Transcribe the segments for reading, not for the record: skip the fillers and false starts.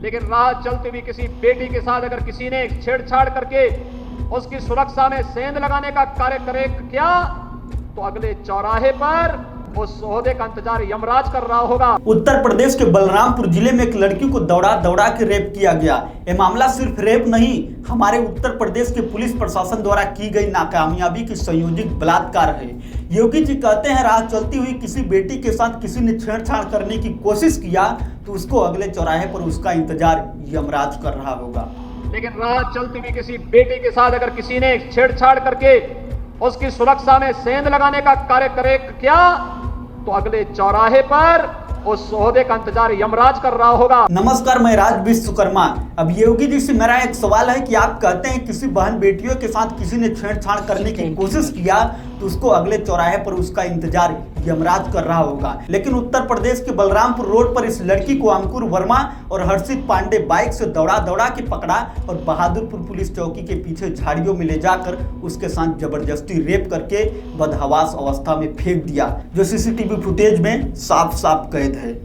लेकिन राह चलती हुई किसी बेटी के साथ अगर किसी ने छेड़छाड़ करके उसकी सुरक्षा में सेंध लगाने का कार्य करे किया तो अगले चौराहे पर उस ओहदे का इंतजार यमराज कर रहा होगा। उत्तर प्रदेश के बलरामपुर जिले में एक लड़की को दौड़ा दौड़ा के रेप किया गया। ये मामला सिर्फ रेप नहीं, हमारे उत्तर प्रदेश के पुलिस प्रशासन द्वारा की गई नाकामयाबी की संयोजित बलात्कार है। योगी जी कहते हैं राह चलती हुई किसी बेटी के साथ किसी ने छेड़छाड़ करने की कोशिश किया तो उसको अगले चौराहे पर उसका इंतजार यमराज कर रहा होगा। लेकिन राह चलती हुई किसी बेटी के साथ अगर किसी ने छेड़छाड़ करके उसकी सुरक्षा में सेंध लगाने का कार्य करे किया तो अगले चौराहे पर उस ओहदे का इंतजार यमराज कर रहा होगा। नमस्कार, मैं राज विश्वकर्मा। अब योगी जी से मेरा एक सवाल है कि आप कहते हैं किसी बहन बेटियों के साथ किसी ने छेड़छाड़ करने की कोशिश किया तो उसको अगले चौराहे पर उसका इंतजार यमराज कर रहा होगा, लेकिन उत्तर प्रदेश के बलरामपुर रोड पर इस लड़की को अंकुर वर्मा और हर्षित पांडे बाइक से दौड़ा दौड़ा के पकड़ा और बहादुरपुर पुलिस चौकी के पीछे झाड़ियों में ले जाकर उसके साथ जबरदस्ती रेप करके बदहवास अवस्था में फेंक दिया, जो सीसीटीवी फुटेज में साफ साफ कैद है।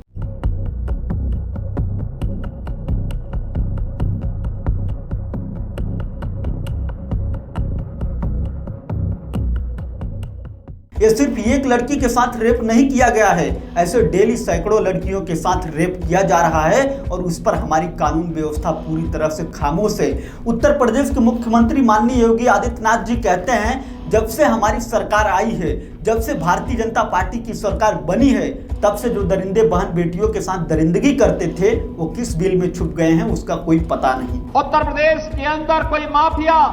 ये सिर्फ एक लड़की के साथ रेप नहीं किया गया है, ऐसे डेली सैकड़ों लड़कियों के साथ रेप किया जा रहा है और उस पर हमारी कानून व्यवस्था पूरी तरह से खामोश है। उत्तर प्रदेश के मुख्यमंत्री माननीय योगी आदित्यनाथ जी कहते हैं जब से हमारी सरकार आई है, जब से भारतीय जनता पार्टी की सरकार बनी है, तब से जो दरिंदे बहन बेटियों के साथ दरिंदगी करते थे वो किस बिल में छुप गए हैं उसका कोई पता नहीं। उत्तर प्रदेश के अंदर कोई माफिया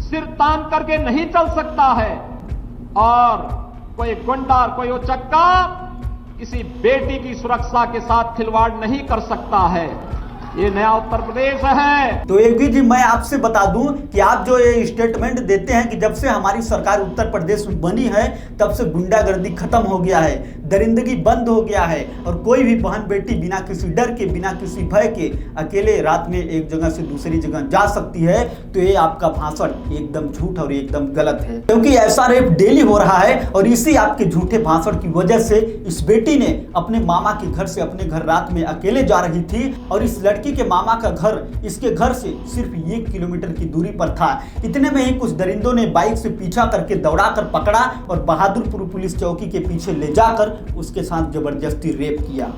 सिर तान करके नहीं चल सकता है और कोई गुंडा, कोई उचक्का किसी बेटी की सुरक्षा के साथ खिलवाड़ नहीं कर सकता है। ये नया उत्तर प्रदेश है। तो योगी जी, मैं आपसे बता दूं कि आप जो ये स्टेटमेंट देते हैं कि जब से हमारी सरकार उत्तर प्रदेश में बनी है तब से गुंडागर्दी खत्म हो गया है, दरिंदगी बंद हो गया है और कोई भी बहन बेटी बिना किसी डर के, बिना किसी भय के अकेले रात में एक जगह से दूसरी जगह जा सकती है, तो ये आपका भाषण एकदम झूठ और एकदम गलत है, क्योंकि ऐसा रेप डेली हो रहा है और इसी आपके झूठे भाषण की वजह से इस बेटी ने अपने मामा के घर से अपने घर रात में अकेले जा रही थी और इस लड़की के मामा का घर इसके घर से सिर्फ 1 किलोमीटर की दूरी पर था। इतने में ही कुछ दरिंदों ने बाइक से पीछा करके दौड़ा कर पकड़ा और बहादुरपुर पुलिस चौकी के पीछे ले जाकर उसके साथ जबरदस्ती रेप किया।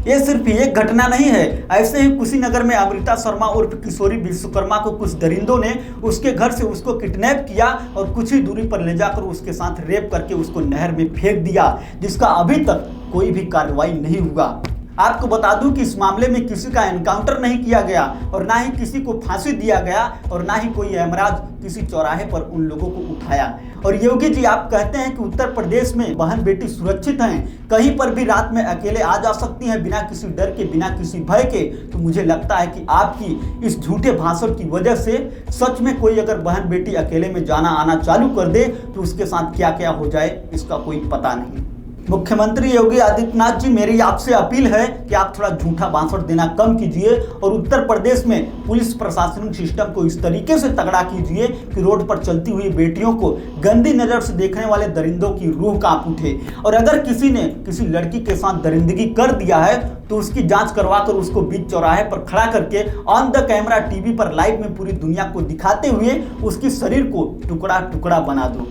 ये सिर्फ एक घटना नहीं है, ऐसे ही कुशीनगर में अमृता शर्मा उर्फ किशोरी विश्वकर्मा को कुछ दरिंदों ने उसके घर से उसको किडनैप किया और कुछ ही दूरी पर ले जाकर उसके साथ रेप करके उसको नहर में फेंक दिया, जिसका अभी तक कोई भी कार्रवाई नहीं हुआ। आपको बता दूं कि इस मामले में किसी का एनकाउंटर नहीं किया गया और ना ही किसी को फांसी दिया गया और ना ही कोई यमराज किसी चौराहे पर उन लोगों को उठाया। और योगी जी, आप कहते हैं कि उत्तर प्रदेश में बहन बेटी सुरक्षित हैं, कहीं पर भी रात में अकेले आ जा सकती हैं बिना किसी डर के, बिना किसी भय के, तो मुझे लगता है कि आपकी इस झूठे भाषण की वजह से सच में कोई अगर बहन बेटी अकेले में जाना आना चालू कर दे तो उसके साथ क्या क्या हो जाए इसका कोई पता नहीं। मुख्यमंत्री योगी आदित्यनाथ जी, मेरी आपसे अपील है कि आप थोड़ा झूठा भाषण देना कम कीजिए और उत्तर प्रदेश में पुलिस प्रशासनिक सिस्टम को इस तरीके से तगड़ा कीजिए कि रोड पर चलती हुई बेटियों को गंदी नजर से देखने वाले दरिंदों की रूह कांप उठे और अगर किसी ने किसी लड़की के साथ दरिंदगी कर दिया है तो उसकी जांच करवाकर उसको बीच चौराहे पर खड़ा करके ऑन द कैमरा टीवी पर लाइव में पूरी दुनिया को दिखाते हुए उसके शरीर को टुकड़ा टुकड़ा बना दो।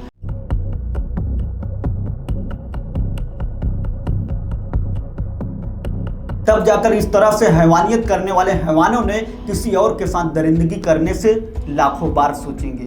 तब जाकर इस तरह से हैवानियत करने वाले हैवानों ने किसी और के साथ दरिंदगी करने से लाखों बार सोचेंगे।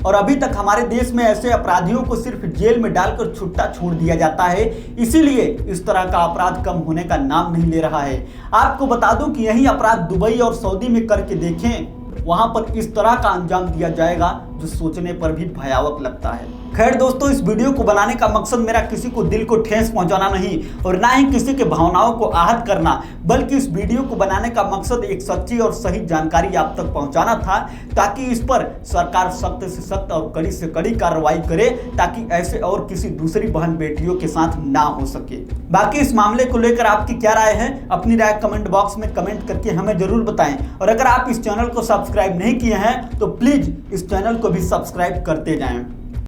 और अभी तक हमारे देश में ऐसे अपराधियों को सिर्फ जेल में डालकर छुट्टा छोड़ दिया जाता है, इसीलिए इस तरह का अपराध कम होने का नाम नहीं ले रहा है। आपको बता दूं कि यही अपराध दुबई और सऊदी में करके देखें, वहां पर इस तरह का अंजाम दिया जाएगा जो सोचने पर भी भयावह लगता है। खैर दोस्तों, इस वीडियो को बनाने का मकसद मेरा किसी को दिल को ठेस पहुंचाना नहीं और ना ही किसी के भावनाओं को आहत करना, बल्कि इस वीडियो को बनाने का मकसद एक सच्ची और सही जानकारी आप तक पहुंचाना था, ताकि इस पर सरकार सख्त से सख्त और कड़ी से कड़ी कार्रवाई करे, ताकि ऐसे और किसी दूसरी बहन बेटियों के साथ ना हो सके। बाकी इस मामले को लेकर आपकी क्या राय है, अपनी राय कमेंट बॉक्स में कमेंट करके हमें जरूर बताएं। और अगर आप इस चैनल को सब्सक्राइब नहीं किए हैं तो प्लीज इस चैनल को भी सब्सक्राइब करते जाएं।